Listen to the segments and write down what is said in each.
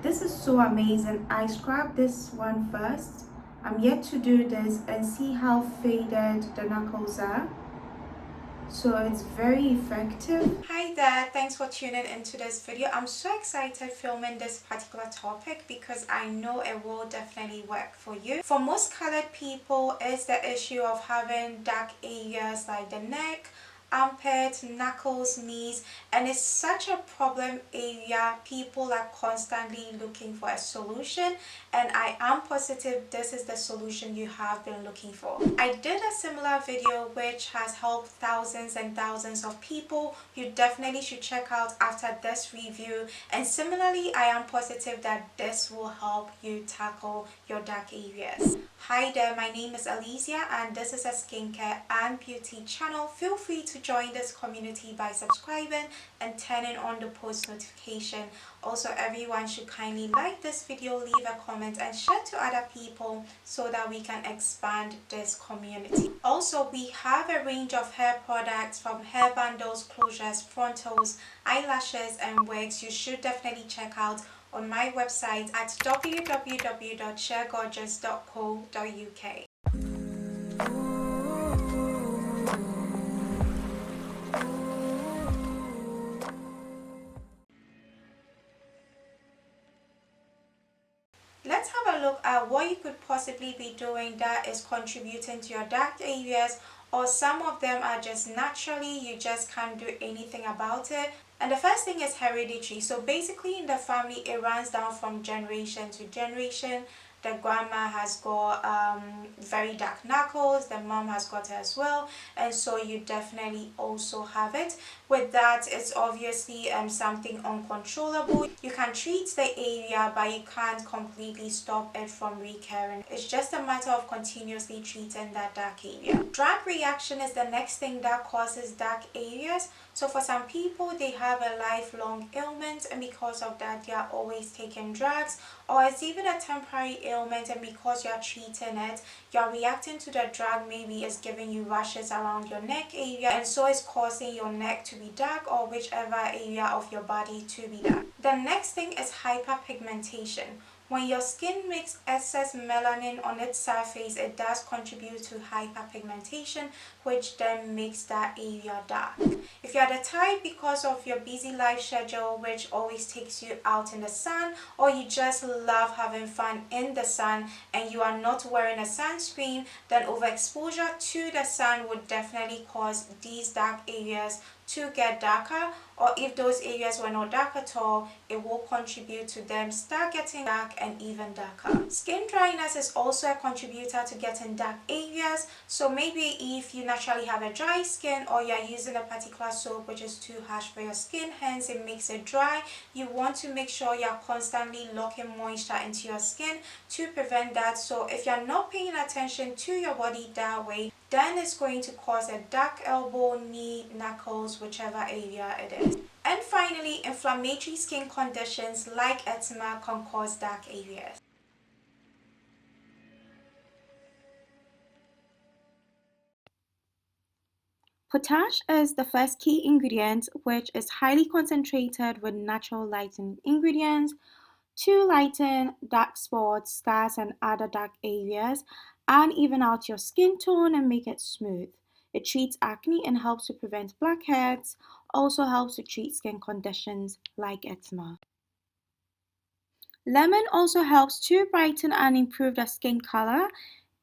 This is so amazing. I scrubbed this one first. I'm yet to do this and see how faded the knuckles are. So it's very effective. Hi there, thanks for tuning into this video. I'm so excited filming this particular topic because I know it will definitely work for you. For most colored people, it's the issue of having dark areas like the neck, armpit, knuckles, knees, and it's such a problem area. People are constantly looking for a solution, and I am positive this is the solution you have been looking for. I did a similar video which has helped thousands and thousands of people. You definitely should check out after this review, and similarly I am positive that this will help you tackle your dark areas. Hi there, my name is Alicia and this is a skincare and beauty channel. Feel free to join this community by subscribing and turning on the post notification. Also, everyone should kindly like this video, leave a comment and share to other people so that we can expand this community. Also, we have a range of hair products from hair bundles, closures, frontals, eyelashes and wigs. You should definitely check out on my website at www.sharegorgeous.co.uk. Let's have a look at what you could possibly be doing that is contributing to your dark areas, or some of them are just naturally, you just can't do anything about it. And the first thing is hereditary. So basically in the family it runs down from generation to generation. The grandma has got very dark knuckles, the mom has got it as well, and so you definitely also have it. With that, it's obviously something uncontrollable. You can treat the area but you can't completely stop it from recurring. It's just a matter of continuously treating that dark area. Drug reaction is the next thing that causes dark areas. So for some people, they have a lifelong ailment and because of that they are always taking drugs, or it's even a temporary ailment and because you're treating it, you're reacting to the drug. Maybe it's giving you rashes around your neck area and so it's causing your neck to be dark or whichever area of your body to be dark. The next thing is hyperpigmentation. When your skin makes excess melanin on its surface, it does contribute to hyperpigmentation, which then makes that area dark. If you're the type, because of your busy life schedule which always takes you out in the sun, or you just love having fun in the sun and you are not wearing a sunscreen, then overexposure to the sun would definitely cause these dark areas to get darker, or if those areas were not dark at all, it will contribute to them start getting dark and even darker. Skin dryness is also a contributor to getting dark areas. So maybe if you naturally have a dry skin or you're using a particular soap which is too harsh for your skin, hence it makes it dry, you want to make sure you're constantly locking moisture into your skin to prevent that. So if you're not paying attention to your body that way, then it's going to cause a dark elbow, knee, knuckles, whichever area it is. And finally, inflammatory skin conditions like eczema can cause dark areas. Potash is the first key ingredient, which is highly concentrated with natural lightening ingredients to lighten dark spots, scars, and other dark areas, and even out your skin tone and make it smooth. It treats acne and helps to prevent blackheads, also helps to treat skin conditions like eczema. Lemon also helps to brighten and improve the skin color.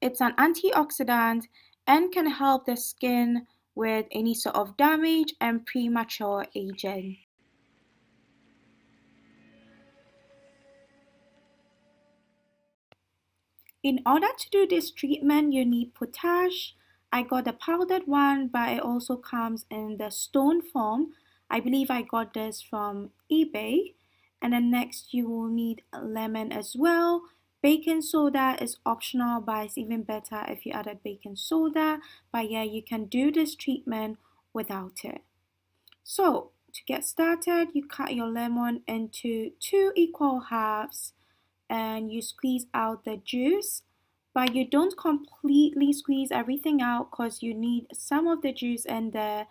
It's an antioxidant and can help the skin with any sort of damage and premature aging. In order to do this treatment, you need potash. I got the powdered one, but it also comes in the stone form. I believe I got this from eBay. And then next you will need lemon as well. Baking soda is optional, but it's even better if you added baking soda. But yeah, you can do this treatment without it. So to get started, you cut your lemon into 2 equal halves and you squeeze out the juice, but you don't completely squeeze everything out because you need some of the juice in there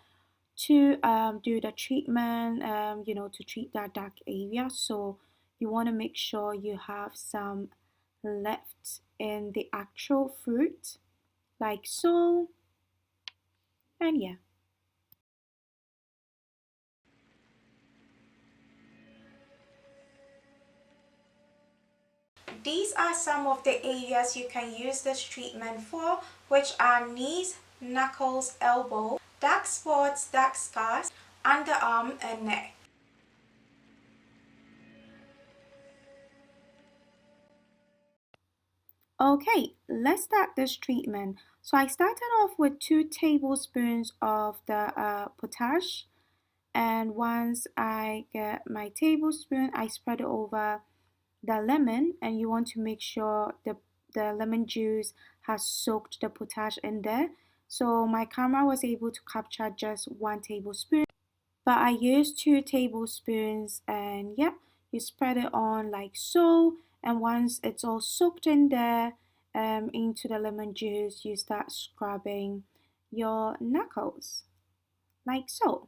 to do the treatment, to treat that dark area. So you want to make sure you have some left in the actual fruit, like so. And yeah. These are some of the areas you can use this treatment for, which are knees, knuckles, elbow, dark spots, dark scars, underarm and neck. Okay, let's start this treatment. So I started off with 2 tablespoons of the potash, and once I get my tablespoon, I spread it over the lemon, and you want to make sure the lemon juice has soaked the potash in there. So my camera was able to capture just 1 tablespoon, but I used 2 tablespoons, and yep, you spread it on like so. And once it's all soaked in there into the lemon juice, you start scrubbing your knuckles like so.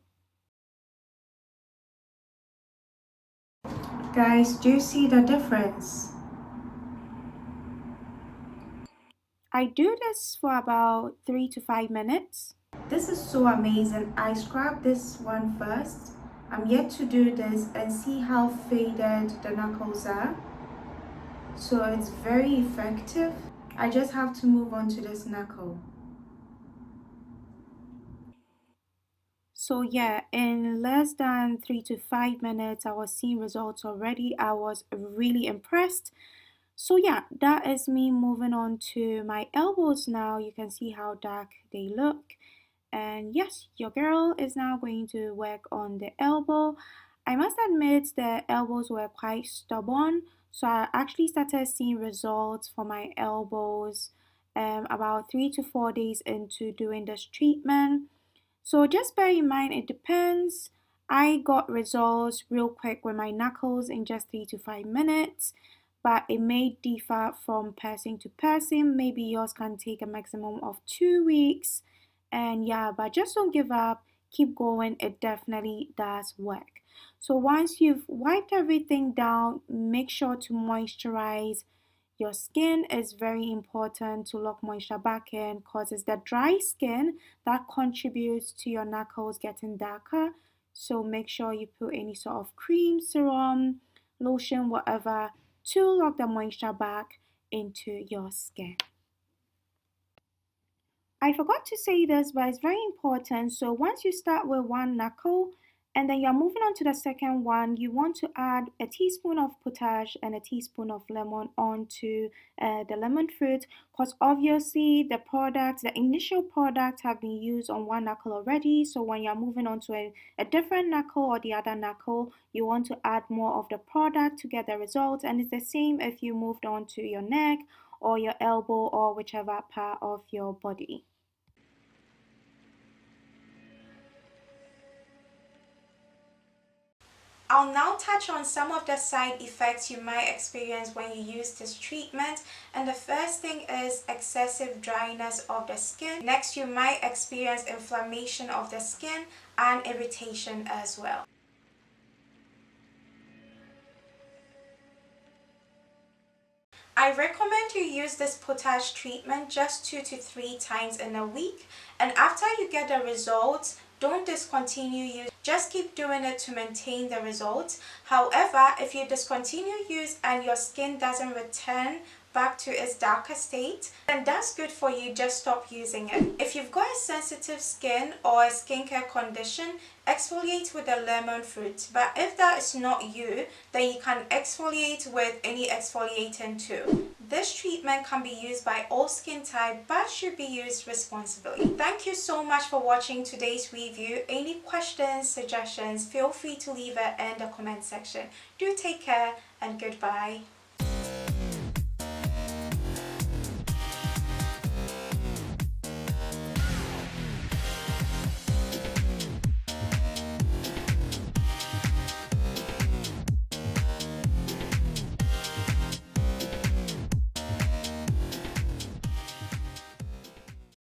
Guys, do you see the difference? I do this for about 3 to 5 minutes. This is so amazing. I scrub this one first. I'm yet to do this and see how faded the knuckles are. So it's very effective. I just have to move on to this knuckle. So yeah, in less than 3 to 5 minutes, I was seeing results already. I was really impressed. So yeah, that is me moving on to my elbows now. You can see how dark they look. And yes, your girl is now going to work on the elbow. I must admit the elbows were quite stubborn, so I actually started seeing results for my elbows about 3 to 4 days into doing this treatment. So just bear in mind it depends. I got results real quick with my knuckles in just 3 to 5 minutes, but it may differ from person to person. Maybe yours can take a maximum of 2 weeks. And yeah, but just don't give up. Keep going. It definitely does work. So once you've wiped everything down, make sure to moisturize your skin. Is very important to lock moisture back in because it's the dry skin that contributes to your knuckles getting darker. So make sure you put any sort of cream, serum, lotion, whatever to lock the moisture back into your skin. I forgot to say this, but it's very important. So once you start with one knuckle and then you're moving on to the second one, you want to add a teaspoon of potash and a teaspoon of lemon onto the lemon fruit, because obviously the initial product have been used on one knuckle already. So when you're moving on to a different knuckle or the other knuckle, you want to add more of the product to get the results. And it's the same if you moved on to your neck or your elbow or whichever part of your body. I'll now touch on some of the side effects you might experience when you use this treatment. And the first thing is excessive dryness of the skin. Next, you might experience inflammation of the skin and irritation as well. I recommend you use this potash treatment just 2 to 3 times in a week, and after you get the results, don't discontinue use. Just keep doing it to maintain the results. However, if you discontinue use and your skin doesn't return back to its darker state, then that's good for you, just stop using it. If you've got a sensitive skin or a skincare condition, exfoliate with the lemon fruit. But if that is not you, then you can exfoliate with any exfoliating too. This treatment can be used by all skin type but should be used responsibly. Thank you so much for watching today's review. Any questions, suggestions, feel free to leave it in the comment section. Do take care and goodbye.